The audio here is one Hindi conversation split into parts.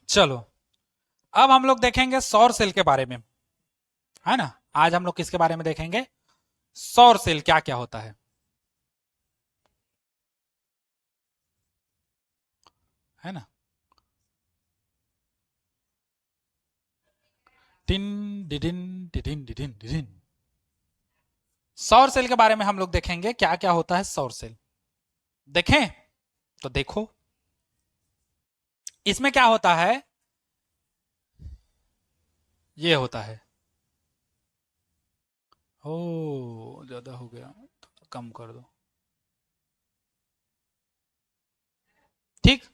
चलो, अब हम लोग देखेंगे सौर सेल के बारे में, है ना। आज हम लोग किसके बारे में देखेंगे? सौर सेल क्या क्या होता है ना। टिन डिडिन डिडिन डिडिन डिडिन। सौर सेल के बारे में हम लोग देखेंगे क्या क्या होता है सौर सेल। देखें तो देखो, इसमें क्या होता है, ये होता है। ओ, ज्यादा हो गया, थोड़ा कम कर दो। ठीक।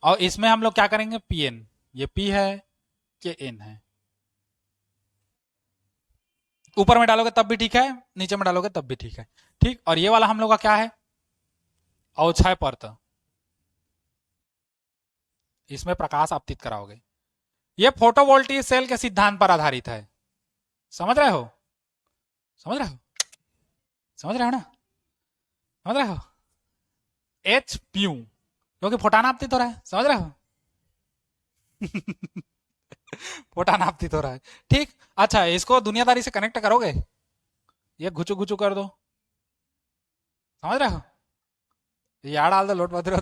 और इसमें हम लोग क्या करेंगे, पी एन, ये पी है, ये एन है। ऊपर में डालोगे तब भी ठीक है, नीचे में डालोगे तब भी ठीक है। ठीक। और ये वाला हम लोग का क्या है, अवक्षय पर्त, इसमें प्रकाश आपतित कराओगे। ये फोटोवोल्टिक सेल के सिद्धांत पर आधारित है। समझ रहे हो? समझ रहे हो? समझ रहे हो ना? समझ रहे हो? एच प्यू, क्योंकि फोटान आपतित हो रहा है। समझ रहे हो? फोटान आपतित हो रहा है। ठीक। अच्छा, इसको दुनियादारी से कनेक्ट करोगे, ये घुचू घुचू कर दो। समझ रहे हो? यार डाल दो लोट बदरो।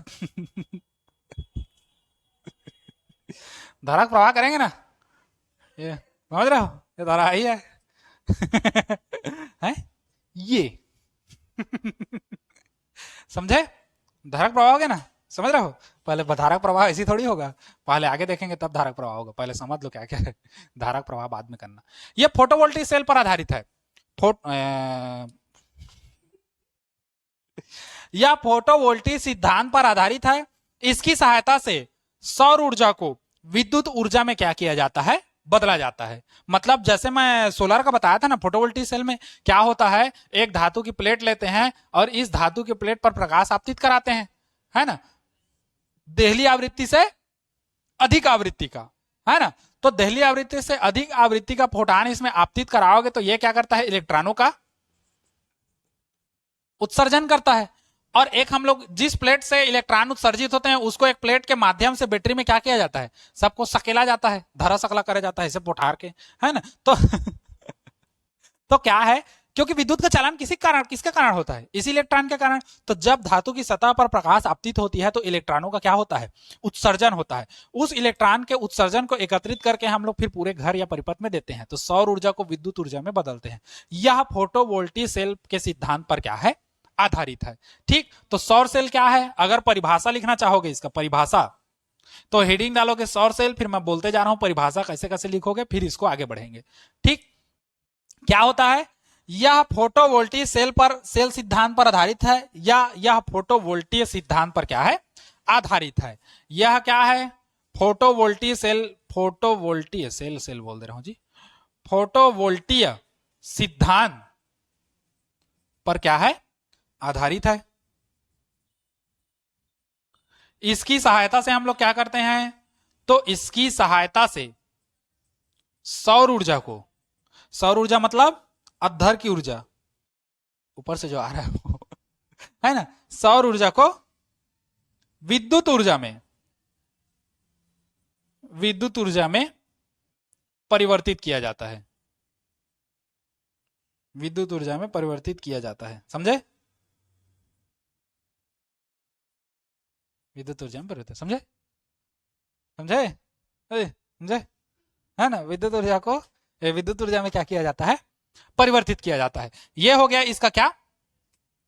धारा प्रवाह करेंगे ना, ये समझ रहे हो, ये धारा ही है। हैं ये, समझे? धारक प्रवाह हो गया ना, समझ रहे हो? पहले धारक प्रवाह ऐसी थोड़ी होगा, पहले आगे देखेंगे तब धारक प्रवाह होगा। पहले समझ लो क्या क्या है, धारक प्रवाह बाद में करना। ये फोटोवोल्टिक सेल पर आधारित है। यह फोटोवोल्टिक सिद्धांत पर आधारित है। इसकी सहायता से सौर ऊर्जा को विद्युत ऊर्जा में क्या किया जाता है, बदला जाता है। मतलब जैसे मैं सोलर का बताया था ना, फोटोवोल्टिक सेल में क्या होता है, एक धातु की प्लेट लेते हैं और इस धातु की प्लेट पर प्रकाश आपतित कराते हैं, है ना, देहली आवृत्ति से अधिक आवृत्ति का, है ना। तो देहली आवृत्ति से अधिक आवृत्ति का फोटान इसमें आपतित कराओगे तो यह क्या करता है, इलेक्ट्रॉनों का उत्सर्जन करता है। और एक हम लोग जिस प्लेट से इलेक्ट्रॉन उत्सर्जित होते हैं उसको एक प्लेट के माध्यम से बैटरी में क्या किया जाता है, सबको सकेला जाता है, धरा सकला करा जाता है इसे पोठार के, है ना। तो तो क्या है, क्योंकि विद्युत का चालन किसी कारण, किसके कारण होता है, इसी इलेक्ट्रॉन के कारण। तो जब धातु की सतह पर प्रकाश आपतित होती है तो इलेक्ट्रॉनों का क्या होता है, उत्सर्जन होता है। उस इलेक्ट्रॉन के उत्सर्जन को एकत्रित करके हम लोग फिर पूरे घर या परिपथ में देते हैं, तो सौर ऊर्जा को विद्युत ऊर्जा में बदलते हैं। यह फोटोवोल्टिक सेल के सिद्धांत पर क्या है, आधारित है। ठीक। तो सौर सेल क्या है, अगर परिभाषा लिखना चाहोगे, इसका परिभाषा, तो हेडिंग डालोगे सौर सेल, फिर मैं बोलते जा रहा हूं परिभाषा कैसे कैसे लिखोगे, फिर इसको आगे बढ़ेंगे। ठीक। क्या होता है, यह फोटोवोल्टिक सेल पर, सेल सिद्धांत पर आधारित है, या यह फोटोवोल्टिक सिद्धांत पर क्या है, आधारित है। यह क्या है, photovoltaic cell, photovoltaic cell, cell बोल दे रहा हूं जी, फोटोवोल्टिक सिद्धांत पर क्या है, आधारित है। इसकी सहायता से हम लोग क्या करते हैं, तो इसकी सहायता से सौर ऊर्जा को, सौर ऊर्जा मतलब अद्धर की ऊर्जा, ऊपर से जो आ रहा है वो, है ना, सौर ऊर्जा को विद्युत ऊर्जा में, विद्युत ऊर्जा में परिवर्तित किया जाता है, विद्युत ऊर्जा में परिवर्तित किया जाता है। समझे? विद्युत ऊर्जा में परिवर्तित, समझे? समझे? समझे? है ना, विद्युत ऊर्जा को, विद्युत ऊर्जा में क्या किया जाता है, परिवर्तित किया जाता है। यह हो गया इसका क्या,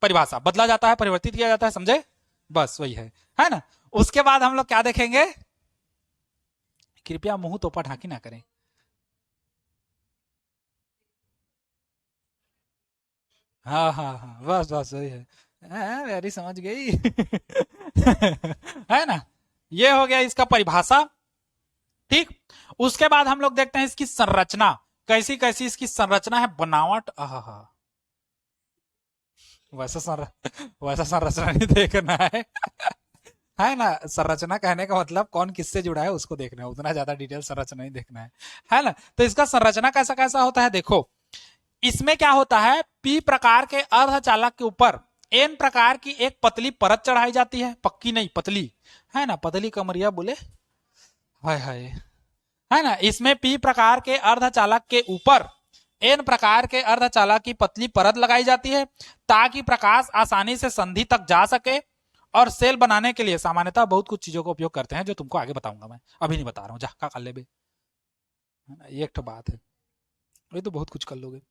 परिभाषा, बदला जाता है, परिवर्तित किया जाता है। समझे? बस वही है ना। उसके बाद हम लोग क्या देखेंगे, कृपया मुंह तोपा ढांकी ना करें। हाँ हाँ हाँ, बस बस वही है। मेरी समझ गई। है ना। ये हो गया इसका परिभाषा। ठीक। उसके बाद हम लोग देखते हैं इसकी संरचना, कैसी कैसी इसकी संरचना है, बनावट। वैसा वैसा संरचना नहीं देखना है ना। संरचना कहने का मतलब कौन किससे जुड़ा है उसको देखना है, उतना ज्यादा डिटेल संरचना नहीं देखना है ना। तो इसका संरचना कैसा कैसा होता है, देखो, इसमें क्या होता है, पी प्रकार के अर्धचालक के ऊपर एन प्रकार की एक पतली परत चढ़ाई जाती है, पक्की नहीं पतली, है ना, पतली कमरिया बोले, हाय हाय, है ना। इसमें पी प्रकार के अर्धचालक के ऊपर एन प्रकार के अर्धचालक की पतली परत लगाई जाती है ताकि प्रकाश आसानी से संधि तक जा सके। और सेल बनाने के लिए सामान्यतः बहुत कुछ चीजों का उपयोग करते हैं जो तुमको आगे बताऊंगा, मैं अभी नहीं बता रहा हूँ, जा का कर ले बे, है ना, ये एक तो बात है, ये तो बहुत कुछ कर लोगे।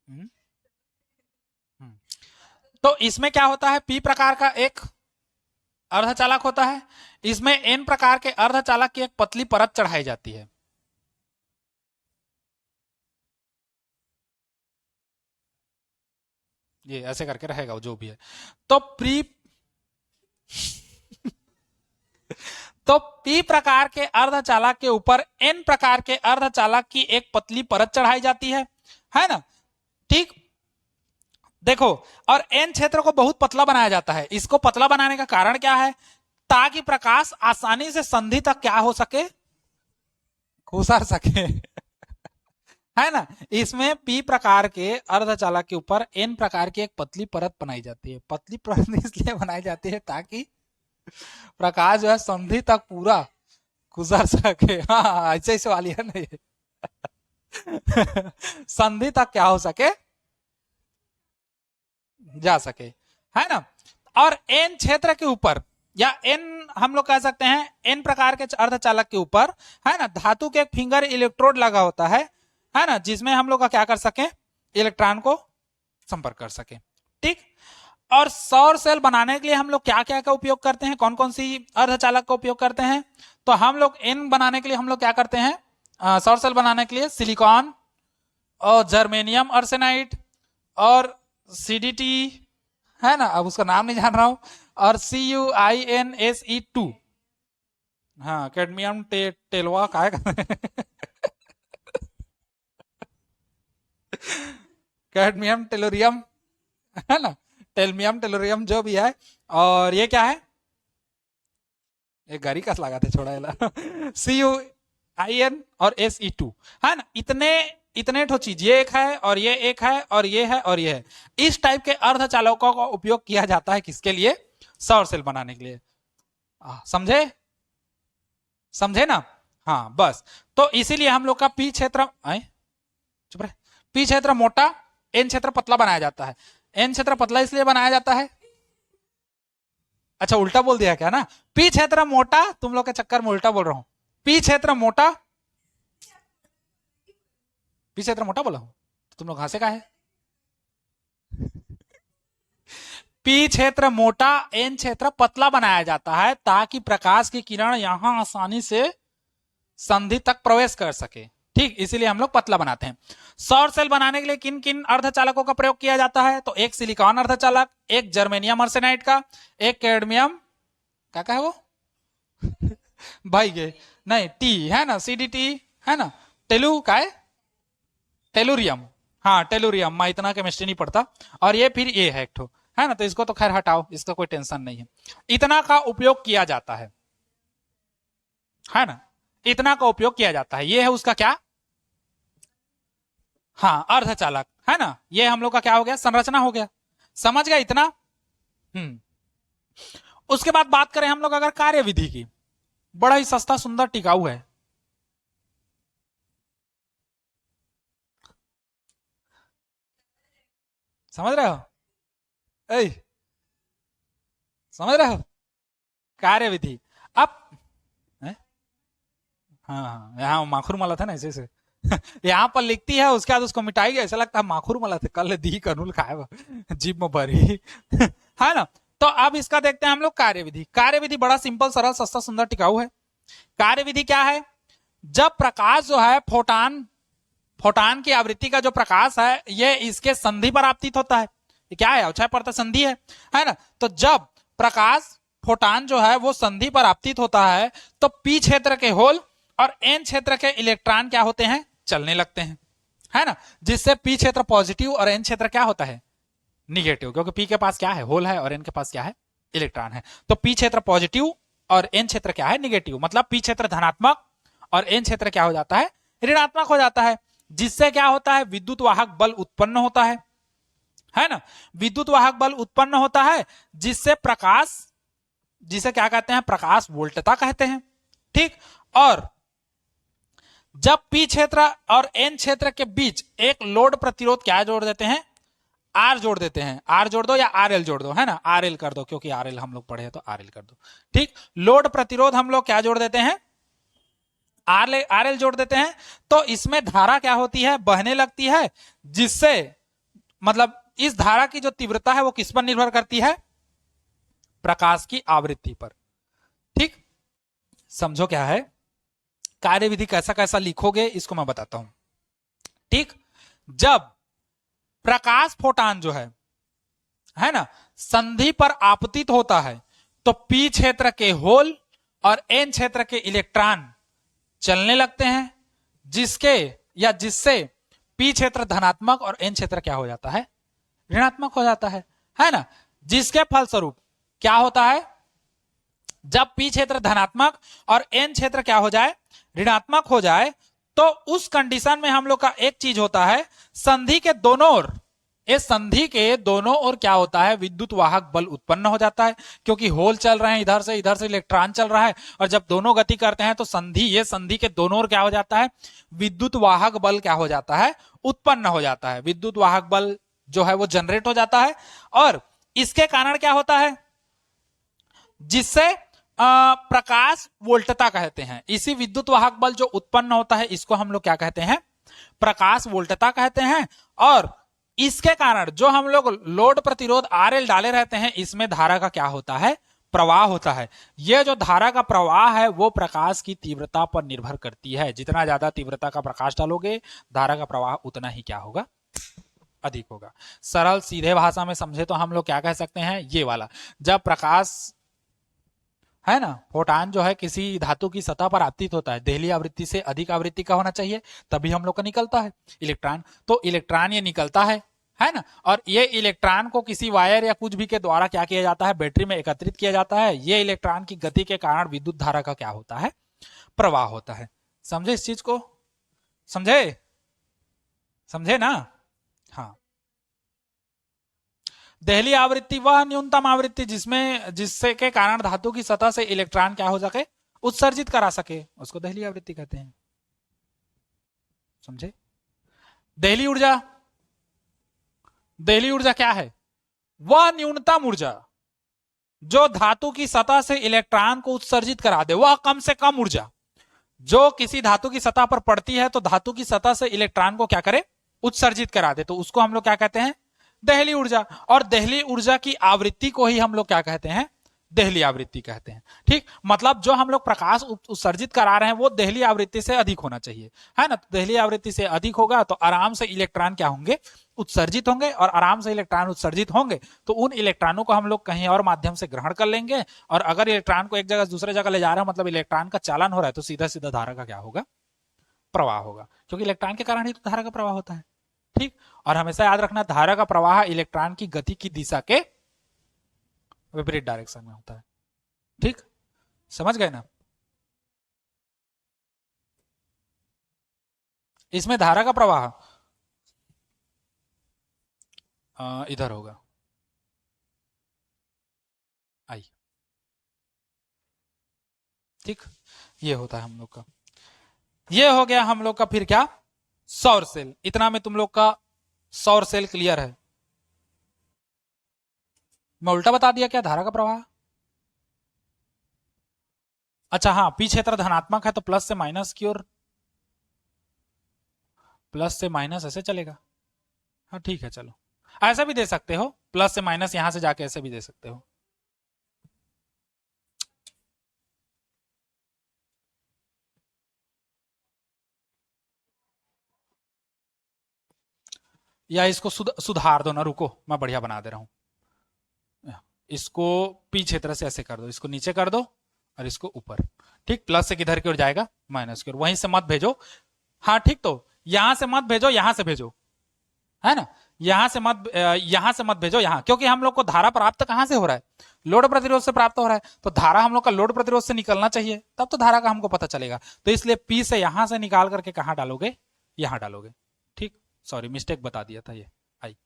हम्म, हम्म। तो इसमें क्या होता है, पी प्रकार का एक अर्धचालक होता है, इसमें एन प्रकार के अर्धचालक की एक पतली परत चढ़ाई जाती है। ये ऐसे करके रहेगा जो भी है। तो प्री तो पी प्रकार के अर्धचालक के ऊपर एन प्रकार के अर्धचालक की एक पतली परत चढ़ाई जाती है ना, ठीक। देखो, और एन क्षेत्र को बहुत पतला बनाया जाता है। इसको पतला बनाने का कारण क्या है, ताकि प्रकाश आसानी से संधि तक क्या हो सके, घुसर सके है ना। इसमें पी प्रकार के अर्धचालक के ऊपर एन प्रकार की एक पतली परत बनाई जाती है। पतली परत इसलिए बनाई जाती है ताकि प्रकाश जो है संधि तक पूरा गुजर सके। हाँ, ऐसे ही सवाल है ना ये संधि तक क्या हो सके, जा सके, है ना। और एन क्षेत्र के ऊपर, या एन हम लोग कह सकते हैं एन प्रकार के अर्धचालक के ऊपर, है ना, धातु के एक फिंगर इलेक्ट्रोड लगा होता है ना, जिसमें हम लोग का क्या कर सके, इलेक्ट्रॉन को संपर्क कर सके, ठीक। और सौर सेल बनाने के लिए हम लोग क्या क्या का उपयोग करते हैं, कौन कौन सी अर्धचालक का उपयोग करते हैं। तो हम लोग एन बनाने के लिए हम लोग क्या करते हैं, सौर सेल बनाने के लिए सिलिकॉन और जर्मेनियम आर्सेनाइड और सीडीटी, है ना, अब उसका नाम नहीं जान रहा हूं, और CuInSe2, हाँ, कैडमियम टेलवा का कैडमियम टेलोरियम, है ना, टेलमियम टेलोरियम जो भी है। और ये क्या है, एक गाड़ी का लगा थे छोड़ा CuIn और Se2, है ना। इतने इतने ठो चीज, ये एक है और ये एक है और ये है और ये है। इस टाइप के अर्धचालकों का उपयोग किया जाता है किसके लिए, सौर सेल बनाने के लिए। समझे, समझे ना। हाँ बस, तो इसीलिए हम लोग का पी क्षेत्र, चुप रहे, पी क्षेत्र मोटा, एन क्षेत्र पतला बनाया जाता है। एन क्षेत्र पतला इसलिए बनाया जाता है, अच्छा उल्टा बोल दिया क्या ना, पी क्षेत्र मोटा, तुम लोग के चक्कर में उल्टा बोल रहा हूं। पी क्षेत्र मोटा, पी क्षेत्र मोटा बोला हूं तो तुम लोग हंसे का है। पी क्षेत्र मोटा, एन क्षेत्र पतला बनाया जाता है ताकि प्रकाश की किरण यहां आसानी से संधि तक प्रवेश कर सके, ठीक, इसीलिए हम लोग पतला बनाते हैं। सौर सेल बनाने के लिए किन किन अर्धचालकों का प्रयोग किया जाता है, तो एक सिलिकॉन अर्धचालक, एक जर्मेनियम आर्सेनाइड का, एक कैडमियम क्या है वो भाई गे, नहीं टी है ना, CDT, है ना, टेलू का है, टेलुरियम, हाँ टेलुरियम, मैं इतना केमिस्ट्री नहीं पढ़ता। और ये फिर ये है एक ठो, है ना, तो इसको तो खैर हटाओ, इसका कोई टेंशन नहीं है। इतना का उपयोग किया जाता है ना, इतना का उपयोग किया जाता है। ये है उसका क्या, हाँ अर्धचालक, है ना। ये हम लोग का क्या हो गया, संरचना हो गया, समझ गया इतना। हम्म। उसके बाद बात करें हम लोग अगर कार्यविधि की, बड़ा ही सस्ता सुंदर टिकाऊ है। समझ रहे हो, ऐ समझ रहे हो, कार्यविधि। अब हाँ हाँ, यहाँ माखुर मला था ना ऐसे से यहाँ पर लिखती है, उसके बाद उसको मिटाई, ऐसा लगता है माखुर मला थे, कल दी कनूल खाए जीप में भरी है ना। तो अब इसका देखते हैं हम लोग कार्यविधि। कार्यविधि बड़ा सिंपल सरल सस्ता सुंदर टिकाऊ है। कार्यविधि क्या है, जब प्रकाश जो है फोटान, फोटान की आवृत्ति का जो प्रकाश है ये इसके संधि पर आपतित होता है। ये क्या है, अवक्षय परत संधि है ना। तो जब प्रकाश फोटान जो है वो संधि पर आपतित होता है तो पी क्षेत्र के होल और एन क्षेत्र के इलेक्ट्रॉन क्या होते हैं, चलने लगते हैं, है ना, जिससे पी क्षेत्र पॉजिटिव और एन क्षेत्र क्या होता है, निगेटिव, क्योंकि पी के पास क्या है, होल है, और एन के पास क्या है, इलेक्ट्रॉन है। तो पी क्षेत्र पॉजिटिव और एन क्षेत्र क्या है, निगेटिव, मतलब पी क्षेत्र धनात्मक और एन क्षेत्र क्या हो जाता है, ऋणात्मक हो जाता है। जिससे क्या होता है, विद्युत वाहक बल उत्पन्न होता है ना, विद्युत वाहक बल उत्पन्न होता है, जिससे प्रकाश, जिसे क्या कहते हैं, प्रकाश वोल्टता कहते हैं, ठीक। और जब पी क्षेत्र और एन क्षेत्र के बीच एक लोड प्रतिरोध क्या जोड़ देते हैं, आर जोड़ देते हैं, आर जोड़ दो या आर एल जोड़ दो, है ना, आर एल कर दो क्योंकि आर एल हम लोग पढ़े हैं तो आर एल कर दो। ठीक, लोड प्रतिरोध हम लोग क्या जोड़ देते हैं, आर एल जोड़ देते हैं। तो इसमें धारा क्या होती है, बहने लगती है, जिससे मतलब इस धारा की जो तीव्रता है वो किस पर निर्भर करती है, प्रकाश की आवृत्ति पर। ठीक, समझो क्या है कार्यविधि, कैसा कैसा लिखोगे इसको मैं बताता हूं। ठीक, जब प्रकाश फोटान जो है ना, संधि पर आपतित होता है तो पी क्षेत्र के होल और एन क्षेत्र के इलेक्ट्रॉन चलने लगते हैं, जिसके या जिससे पी क्षेत्र धनात्मक और एन क्षेत्र क्या हो जाता है, ऋणात्मक हो जाता है ना। जिसके फलस्वरूप क्या होता है, जब पी क्षेत्र धनात्मक और एन क्षेत्र क्या हो जाए, ऋणात्मक हो जाए, तो उस कंडीशन में हम लोग का एक चीज होता है, संधि के दोनों ओर, इस संधि के दोनों ओर क्या होता है, विद्युत वाहक बल उत्पन्न हो जाता है, क्योंकि होल चल रहे हैं इधर से इलेक्ट्रॉन चल रहा है, और जब दोनों गति करते हैं तो संधि, ये संधि के दोनों ओर क्या हो जाता है, विद्युत वाहक बल क्या हो जाता है, उत्पन्न हो जाता है, विद्युत वाहक बल जो है वो जनरेट हो जाता है। और इसके कारण क्या होता है, जिससे प्रकाश वोल्टता कहते हैं। इसी विद्युत वाहक बल जो उत्पन्न होता है इसको हम लोग क्या कहते हैं, प्रकाश वोल्टता कहते हैं। और इसके कारण जो हम लोग लोड प्रतिरोध आरएल डाले रहते हैं, इसमें धारा का क्या होता है, प्रवाह होता है। यह जो धारा का प्रवाह है वो प्रकाश की तीव्रता पर निर्भर करती है। जितना ज्यादा तीव्रता का प्रकाश डालोगे, धारा का प्रवाह उतना ही क्या होगा, अधिक होगा। सरल सीधे भाषा में समझे तो हम लोग क्या कह सकते हैं, ये वाला, जब प्रकाश है ना, फोटान जो है किसी धातु की सतह पर आपतित होता है, देहली आवृत्ति से अधिक आवृत्ति का होना चाहिए, तभी हम लोग का निकलता है इलेक्ट्रॉन। तो इलेक्ट्रॉन ये निकलता है ना, और ये इलेक्ट्रॉन को किसी वायर या कुछ भी के द्वारा क्या किया जाता है, बैटरी में एकत्रित किया जाता है। ये इलेक्ट्रॉन की गति के कारण विद्युत धारा का क्या होता है, प्रवाह होता है। समझे इस चीज को, समझे, समझे ना। हाँ, देहली आवृत्ति वह न्यूनतम आवृत्ति जिसमें, जिससे के कारण धातु की सतह से इलेक्ट्रॉन क्या हो सके, उत्सर्जित करा सके, उसको देहली आवृत्ति कहते हैं। समझे। देहली ऊर्जा, देहली ऊर्जा क्या है, वह न्यूनतम ऊर्जा जो धातु की सतह से इलेक्ट्रॉन को उत्सर्जित करा दे, वह कम से कम ऊर्जा जो किसी धातु की सतह पर पड़ती है तो धातु की सतह से इलेक्ट्रॉन को क्या करे, उत्सर्जित करा दे, तो उसको हम लोग क्या कहते हैं, देहली ऊर्जा। और देहली ऊर्जा की आवृत्ति को ही हम लोग क्या कहते हैं, देहली आवृत्ति कहते हैं। ठीक, मतलब जो हम लोग प्रकाश उत्सर्जित करा रहे हैं वो देहली आवृत्ति से अधिक होना चाहिए, है ना। तो देहली आवृत्ति से अधिक होगा तो आराम से इलेक्ट्रॉन क्या होंगे, उत्सर्जित होंगे, और आराम से इलेक्ट्रॉन उत्सर्जित होंगे तो उन इलेक्ट्रॉनों को हम लोग कहीं और माध्यम से ग्रहण कर लेंगे। और अगर इलेक्ट्रॉन को एक जगह से दूसरे जगह ले जा रहे हैं, मतलब इलेक्ट्रॉन का चालन हो रहा है, तो सीधा सीधा धारा का क्या होगा, प्रवाह होगा, क्योंकि इलेक्ट्रॉन के कारण ही तो धारा का प्रवाह होता है। ठीक, और हमेशा याद रखना, धारा का प्रवाह इलेक्ट्रॉन की गति की दिशा के विपरीत डायरेक्शन में होता है। ठीक, समझ गए ना। इसमें धारा का प्रवाह इधर होगा, आई। ठीक, ये होता है हम लोग का, ये हो गया हम लोग का। फिर क्या, सौर सेल। इतना में तुम लोग का सौर सेल क्लियर है। मैं उल्टा बता दिया क्या, धारा का प्रवाह। अच्छा हाँ, पी क्षेत्र धनात्मक है तो प्लस से माइनस की ओर, प्लस से माइनस ऐसे चलेगा। हाँ ठीक है, चलो ऐसा भी दे सकते हो, प्लस से माइनस यहां से जाके ऐसे भी दे सकते हो। या इसको सुधार दो ना, रुको मैं बढ़िया बना दे रहा हूं। इसको पी क्षेत्र से ऐसे कर दो, इसको नीचे कर दो और इसको ऊपर। ठीक, प्लस से किधर की ओर जाएगा, माइनस की ओर, वहीं से मत भेजो। हाँ ठीक, तो यहां से मत भेजो, यहां से भेजो, है ना। यहां से मत भेजो यहां, क्योंकि हम लोग को धारा प्राप्त कहां से हो रहा है, लोड प्रतिरोध से प्राप्त हो रहा है। तो धारा हम लोग का लोड प्रतिरोध से निकलना चाहिए, तब तो धारा का हमको पता चलेगा। तो इसलिए पी से यहां से निकाल करके कहां डालोगे, यहां डालोगे। ठीक, सॉरी मिस्टेक बता दिया था, ये आई,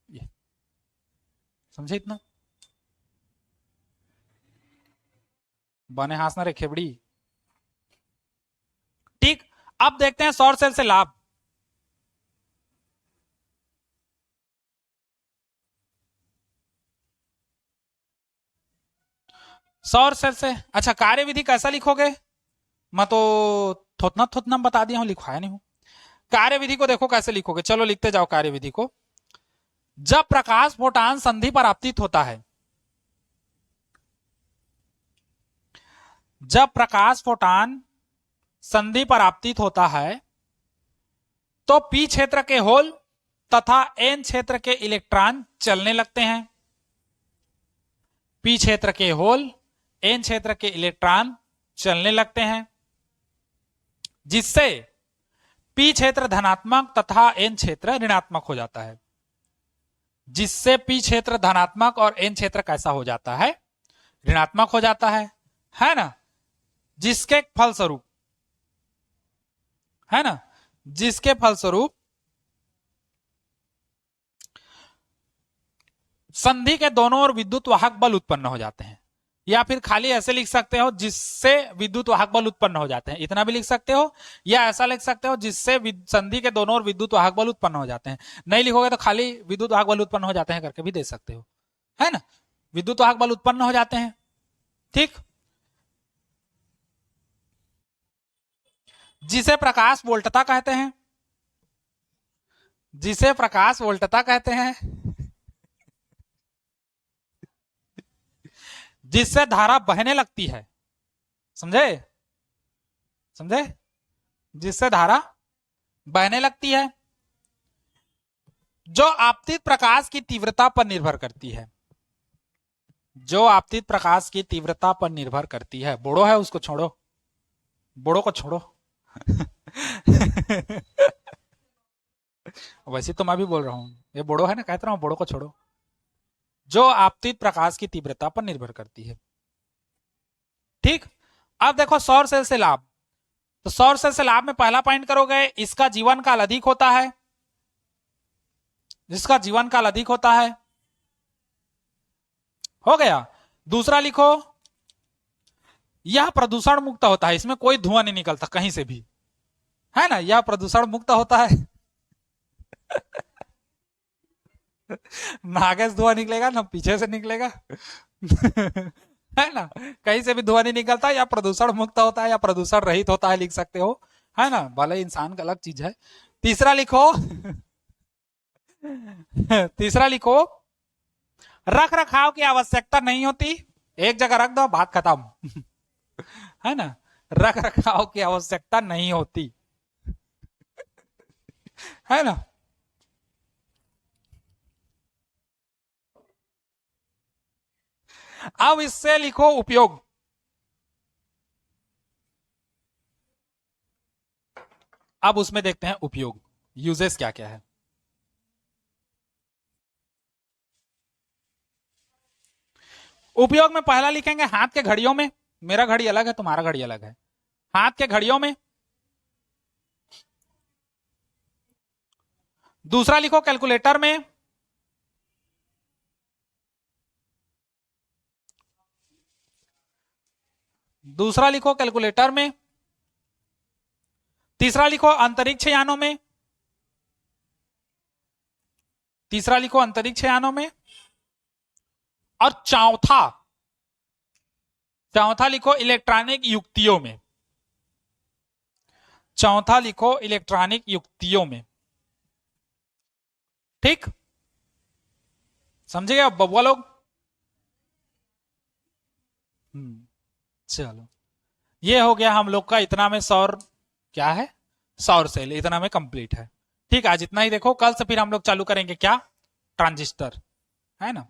ये समझे इतना। बने हाथ ना रे खेबड़ी। अब देखते हैं सौर सेल से लाभ। सौर सेल से, अच्छा कार्यविधि कैसा लिखोगे? मैं तो थोतना थोतना बता दिया हूं, लिखवाया नहीं हूं। कार्यविधि को देखो कैसे लिखोगे, चलो लिखते जाओ कार्यविधि को। जब प्रकाश फोटान संधि पर आपतित होता है, जब प्रकाश फोटान संधि पर आपतित होता है तो पी क्षेत्र के होल तथा एन क्षेत्र के इलेक्ट्रॉन चलने लगते हैं। पी क्षेत्र के होल, एन क्षेत्र के इलेक्ट्रॉन चलने लगते हैं, जिससे पी क्षेत्र धनात्मक तथा एन क्षेत्र ऋणात्मक हो जाता है। जिससे पी क्षेत्र धनात्मक और एन क्षेत्र कैसा हो जाता है? ऋणात्मक हो जाता है ना? जिसके फलस्वरूप, है ना, जिसके फलस्वरूप संधि के दोनों ओर विद्युत वाहक बल उत्पन्न हो जाते हैं। या फिर खाली ऐसे लिख सकते हो जिससे विद्युत वाहक बल उत्पन्न हो जाते हैं, इतना भी लिख सकते हो। या ऐसा लिख सकते हो जिससे संधि के दोनों ओर विद्युत वाहक बल उत्पन्न हो जाते हैं। नहीं लिखोगे तो खाली विद्युत वाहक बल उत्पन्न हो जाते हैं करके भी दे सकते हो, है ना? विद्युत वाहक बल उत्पन्न हो जाते हैं, ठीक। जिसे प्रकाश वोल्टता कहते हैं, जिसे प्रकाश वोल्टता कहते हैं, जिससे धारा बहने लगती है, समझे? समझे? जिससे धारा बहने लगती है, जो आपतित प्रकाश की तीव्रता पर निर्भर करती है, जो आपतित प्रकाश की तीव्रता पर निर्भर करती है। बोड़ो है, उसको छोड़ो, बोड़ो को छोड़ो। वैसे तो मैं भी बोल रहा हूं, ये बोड़ो है ना, कहता हूं बोड़ो को छोड़ो। जो आपतित प्रकाश की तीव्रता पर निर्भर करती है, ठीक। अब देखो सौर सेल से लाभ। तो सौर सेल से लाभ में पहला पॉइंट करोगे, इसका जीवन काल अधिक होता है, जिसका जीवन काल अधिक होता है, हो गया। दूसरा लिखो, यह प्रदूषण मुक्त होता है, इसमें कोई धुआं नहीं निकलता कहीं से भी, है ना? यह प्रदूषण मुक्त होता है। ना आगे से धुआं निकलेगा ना पीछे से निकलेगा। है ना? कहीं से भी धुआं नहीं निकलता, या प्रदूषण मुक्त होता है या प्रदूषण रहित होता है, लिख सकते हो, है ना? भले इंसान का अलग चीज है। तीसरा लिखो, तीसरा लिखो, रख रखाव की आवश्यकता नहीं होती, एक जगह रख दो, बात खत्म। है ना? रख रखाव की आवश्यकता नहीं होती, है ना? अब इससे लिखो उपयोग। अब उसमें देखते हैं उपयोग, यूजेस क्या क्या है। उपयोग में पहला लिखेंगे हाथ के घड़ियों में, मेरा घड़ी अलग है तुम्हारा घड़ी अलग है, हाथ के घड़ियों में। दूसरा लिखो कैलकुलेटर में। दूसरा लिखो कैलकुलेटर में। तीसरा लिखो अंतरिक्ष यानों में। तीसरा लिखो अंतरिक्ष यानों में। और चौथा, चौथा लिखो इलेक्ट्रॉनिक युक्तियों में। चौथा लिखो इलेक्ट्रॉनिक युक्तियों में, ठीक। समझे गए बबुआ लोग? चलो, ये हो गया हम लोग का, इतना में सौर, क्या है, सौर सेल, इतना में कंप्लीट है, ठीक। आज इतना ही देखो, कल से फिर हम लोग चालू करेंगे क्या, ट्रांजिस्टर, है ना?